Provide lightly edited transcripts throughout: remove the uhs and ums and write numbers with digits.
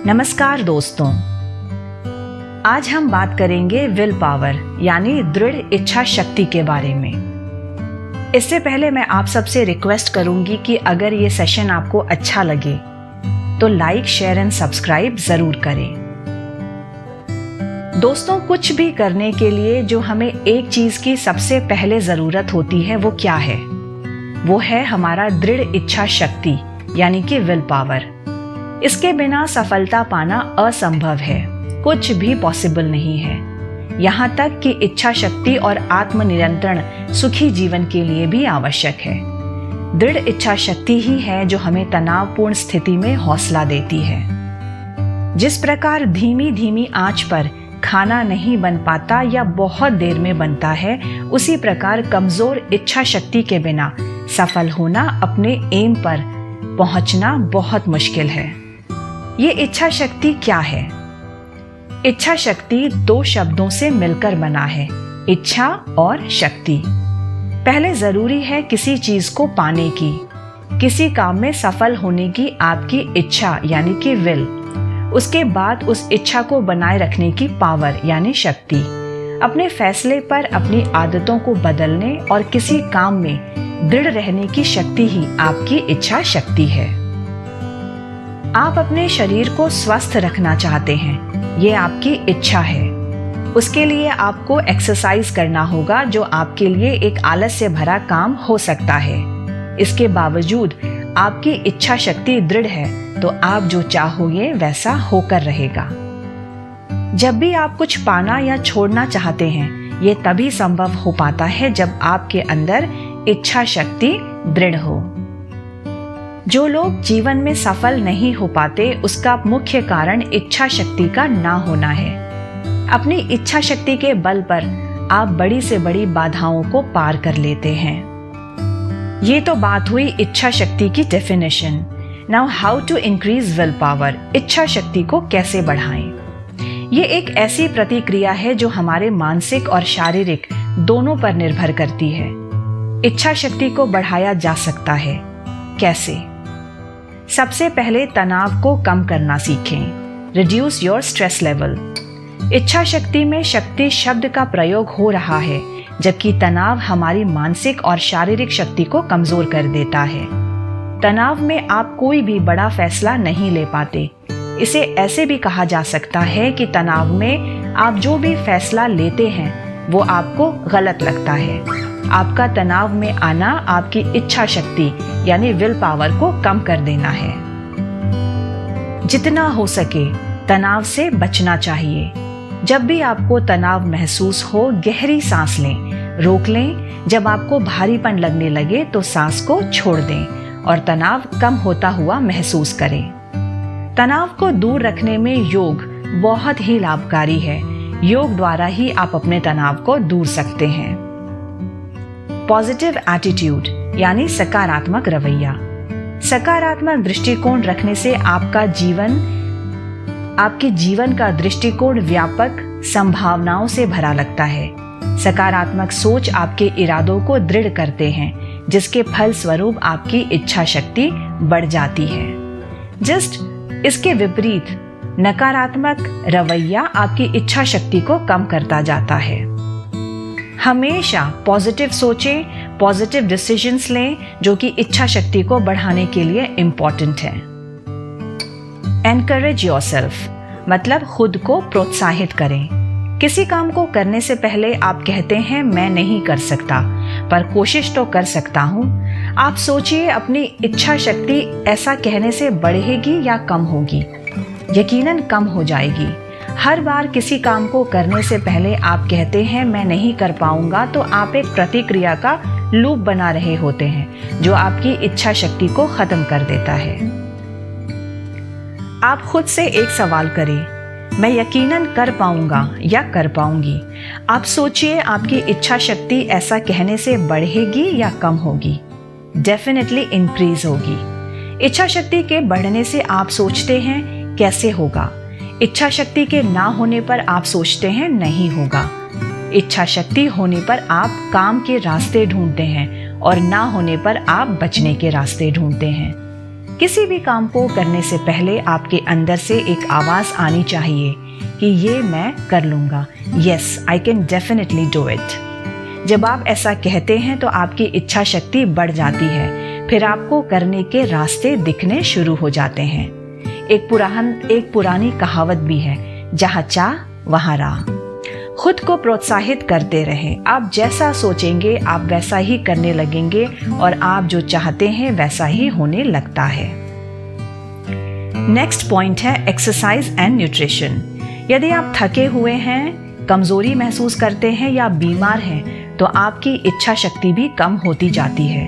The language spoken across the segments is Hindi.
नमस्कार दोस्तों, आज हम बात करेंगे विल पावर यानी दृढ़ इच्छा शक्ति के बारे में। इससे पहले मैं आप सबसे रिक्वेस्ट करूंगी कि अगर ये सेशन आपको अच्छा लगे तो लाइक, शेयर एंड सब्सक्राइब जरूर करें। दोस्तों, कुछ भी करने के लिए जो हमें एक चीज की सबसे पहले जरूरत होती है वो क्या है? वो है हमारा दृढ़ इच्छा शक्ति यानी कि विल पावर। इसके बिना सफलता पाना असंभव है, कुछ भी पॉसिबल नहीं है। यहाँ तक कि इच्छा शक्ति और आत्मनियंत्रण सुखी जीवन के लिए भी आवश्यक है। दृढ़ इच्छा शक्ति ही है जो हमें तनावपूर्ण स्थिति में हौसला देती है। जिस प्रकार धीमी धीमी आंच पर खाना नहीं बन पाता या बहुत देर में बनता है, उसी प्रकार कमजोर इच्छा शक्ति के बिना सफल होना, अपने एम पर पहुंचना बहुत मुश्किल है। ये इच्छा शक्ति क्या है? इच्छा शक्ति दो शब्दों से मिलकर बना है, इच्छा और शक्ति। पहले जरूरी है किसी चीज को पाने की, किसी काम में सफल होने की आपकी इच्छा यानी कि विल। उसके बाद उस इच्छा को बनाए रखने की पावर यानी शक्ति। अपने फैसले पर अपनी आदतों को बदलने और किसी काम में दृढ़ रहने की शक्ति ही आपकी इच्छा शक्ति है। आप अपने शरीर को स्वस्थ रखना चाहते हैं, ये आपकी इच्छा है। उसके लिए आपको एक्सरसाइज करना होगा, जो आपके लिए एक आलस से भरा काम हो सकता है। इसके बावजूद आपकी इच्छा शक्ति दृढ़ है तो आप जो चाहोगे वैसा होकर रहेगा। जब भी आप कुछ पाना या छोड़ना चाहते हैं, ये तभी संभव हो पाता है जब आपके अंदर इच्छा शक्ति दृढ़ हो। जो लोग जीवन में सफल नहीं हो पाते, उसका मुख्य कारण इच्छा शक्ति का ना होना है। अपनी इच्छा शक्ति के बल पर आप बड़ी से बड़ी बाधाओं को पार कर लेते हैं। ये तो बात हुई इच्छा शक्ति की definition. Now how to increase will power, इच्छा शक्ति को कैसे बढ़ाएं? ये एक ऐसी प्रतिक्रिया है जो हमारे मानसिक और शारीरिक दोनों पर निर्भर करती है। इच्छा शक्ति को बढ़ाया जा सकता है। कैसे? सबसे पहले तनाव को कम करना सीखें। Reduce your stress level. इच्छा शक्ति में शक्ति शब्द का प्रयोग हो रहा है, जबकि तनाव हमारी मानसिक और शारीरिक शक्ति को कमजोर कर देता है। तनाव में आप कोई भी बड़ा फैसला नहीं ले पाते। इसे ऐसे भी कहा जा सकता है कि तनाव में आप जो भी फैसला लेते हैं वो आपको गलत लगता है। आपका तनाव में आना आपकी इच्छा शक्ति यानी विल पावर को कम कर देना है। जितना हो सके तनाव से बचना चाहिए। जब भी आपको तनाव महसूस हो, गहरी सांस लें, रोक लें। जब आपको भारीपन लगने लगे तो सांस को छोड़ दें और तनाव कम होता हुआ महसूस करें। तनाव को दूर रखने में योग बहुत ही लाभकारी है। योग द्वारा ही आप अपने तनाव को दूर सकते हैं। पॉजिटिव एटीट्यूड यानी सकारात्मक रवैया। सकारात्मक दृष्टिकोण रखने से आपके जीवन का दृष्टिकोण व्यापक संभावनाओं से भरा लगता है। सकारात्मक सोच आपके इरादों को दृढ़ करते हैं, जिसके फल स्वरूप आपकी इच्छा शक्ति बढ़ जाती है। जस्ट इसके विपरीत नकारात्मक रवैया आपकी इच्छा शक्ति को कम करता जाता है। हमेशा पॉजिटिव सोचें, पॉजिटिव डिसीजंस लें, जो कि इच्छा शक्ति को बढ़ाने के लिए इम्पॉर्टेंट है। एनकरेज योरसेल्फ मतलब खुद को प्रोत्साहित करें। किसी काम को करने से पहले आप कहते हैं मैं नहीं कर सकता, पर कोशिश तो कर सकता हूँ। आप सोचिए, अपनी इच्छा शक्ति ऐसा कहने से बढ़ेगी या कम होगी? यकीनन कम हो जाएगी। हर बार किसी काम को करने से पहले आप कहते हैं मैं नहीं कर पाऊंगा, तो आप एक प्रतिक्रिया का लूप बना रहे होते हैं, जो आपकी इच्छा शक्ति को खत्म कर देता है। आप खुद से एक सवाल करें, मैं यकीनन कर पाऊंगा या कर पाऊंगी। आप सोचिए, आपकी इच्छा शक्ति ऐसा कहने से बढ़ेगी या कम होगी? डेफिनेटली इंक्रीज होगी। इच्छा शक्ति के बढ़ने से आप सोचते हैं कैसे होगा। इच्छा शक्ति के ना होने पर आप सोचते हैं नहीं होगा। इच्छा शक्ति होने पर आप काम के रास्ते ढूंढते हैं और ना होने पर आप बचने के रास्ते ढूंढते हैं। किसी भी काम को करने से पहले आपके अंदर से एक आवाज़ आनी चाहिए कि ये मैं कर लूँगा, yes I can definitely do it. जब आप ऐसा कहते हैं तो आपकी इच्छा शक्ति बढ़ जाती है, फिर आपको करने के रास्ते दिखने शुरू हो जाते हैं। एक पुरानी कहावत भी है, जहाँ चाह वहाँ राह। खुद को प्रोत्साहित करते रहें। आप जैसा सोचेंगे आप वैसा ही करने लगेंगे और आप जो चाहते हैं वैसा ही होने लगता है। नेक्स्ट पॉइंट है एक्सरसाइज एंड न्यूट्रिशन। यदि आप थके हुए हैं, कमजोरी महसूस करते हैं या बीमार हैं, तो आपकी इच्छा शक्ति भी कम होती जाती है।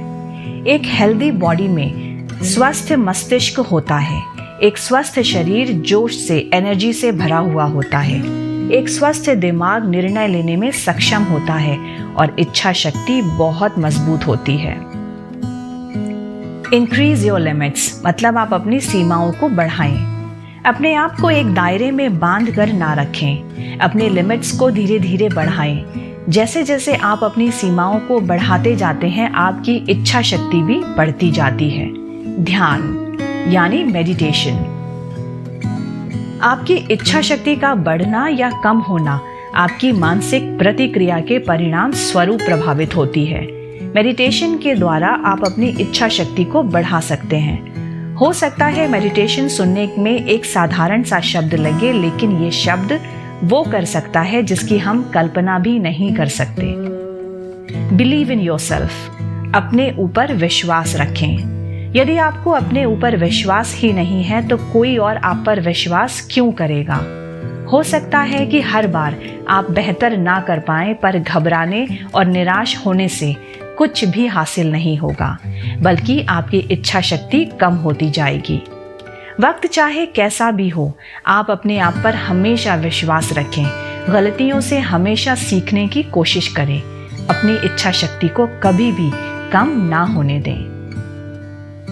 एक हेल्दी बॉडी में स्वस्थ मस्तिष्क होता है। एक स्वस्थ शरीर जोश से, एनर्जी से भरा हुआ होता है। एक स्वस्थ दिमाग निर्णय लेने में सक्षम होता है और इच्छा शक्ति बहुत मजबूत होती है। इंक्रीज योर लिमिट्स मतलब आप अपनी सीमाओं को बढ़ाएं। अपने आप को एक दायरे में बांध कर ना रखें। अपने लिमिट्स को धीरे धीरे बढ़ाएं। जैसे जैसे आप अपनी सीमाओं को बढ़ाते जाते हैं, आपकी इच्छा शक्ति भी बढ़ती जाती है। ध्यान यानी मेडिटेशन। आपकी इच्छा शक्ति का बढ़ना या कम होना आपकी मानसिक प्रतिक्रिया के परिणाम स्वरूप प्रभावित होती है। मेडिटेशन के द्वारा आप अपनी इच्छा शक्ति को बढ़ा सकते हैं। हो सकता है मेडिटेशन सुनने में एक साधारण सा शब्द लगे, लेकिन ये शब्द वो कर सकता है जिसकी हम कल्पना भी नहीं कर सकते। बिलीव इन योरसेल्फ अपने ऊपर विश्वास रखें। यदि आपको अपने ऊपर विश्वास ही नहीं है तो कोई और आप पर विश्वास क्यों करेगा। हो सकता है कि हर बार आप बेहतर ना कर पाएं, पर घबराने और निराश होने से कुछ भी हासिल नहीं होगा, बल्कि आपकी इच्छा शक्ति कम होती जाएगी। वक्त चाहे कैसा भी हो, आप अपने आप पर हमेशा विश्वास रखें। गलतियों से हमेशा सीखने की कोशिश करें। अपनी इच्छा शक्ति को कभी भी कम ना होने दें।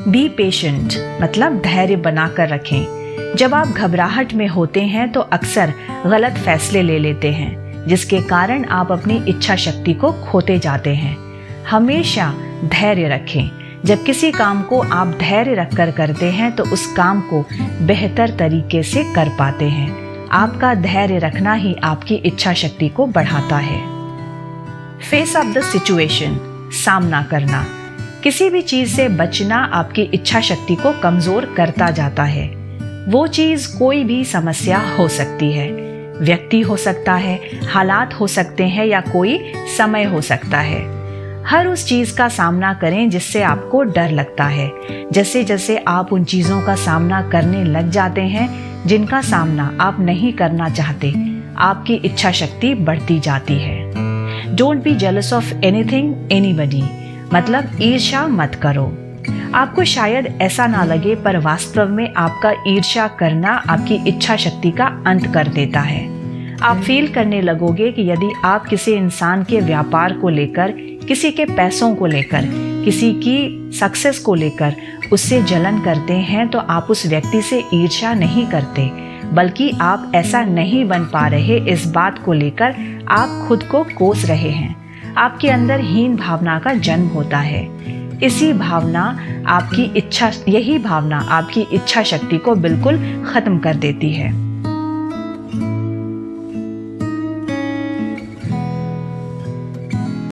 बी पेशेंट मतलब धैर्य बनाकर रखें। जब आप घबराहट में होते हैं तो अक्सर गलत फैसले ले लेते हैं, जिसके कारण आप अपनी इच्छा शक्ति को खोते जाते हैं। हमेशा धैर्य रखें। जब किसी काम को आप धैर्य रखकर करते हैं तो उस काम को बेहतर तरीके से कर पाते हैं। आपका धैर्य रखना ही आपकी इच्छा शक्ति को बढ़ाता है। फेस अप द सिचुएशन सामना करना। किसी भी चीज से बचना आपकी इच्छा शक्ति को कमजोर करता जाता है। वो चीज कोई भी समस्या हो सकती है, व्यक्ति हो सकता है, हालात हो सकते हैं या कोई समय हो सकता है। हर उस चीज का सामना करें जिससे आपको डर लगता है। जैसे जैसे आप उन चीजों का सामना करने लग जाते हैं जिनका सामना आप नहीं करना चाहते, आपकी इच्छा शक्ति बढ़ती जाती है। Don't be jealous of anything anybody मतलब ईर्ष्या मत करो। आपको शायद ऐसा ना लगे, पर वास्तव में आपका ईर्ष्या करना आपकी इच्छा शक्ति का अंत कर देता है। आप फील करने लगोगे कि यदि आप किसी इंसान के व्यापार को लेकर, किसी के पैसों को लेकर, किसी की सक्सेस को लेकर उससे जलन करते हैं, तो आप उस व्यक्ति से ईर्ष्या नहीं करते, बल्कि आप ऐसा नहीं बन पा रहे इस बात को लेकर आप खुद को कोस रहे हैं। आपके अंदर हीन भावना का जन्म होता है। यही भावना आपकी इच्छा शक्ति को बिल्कुल खत्म कर देती है।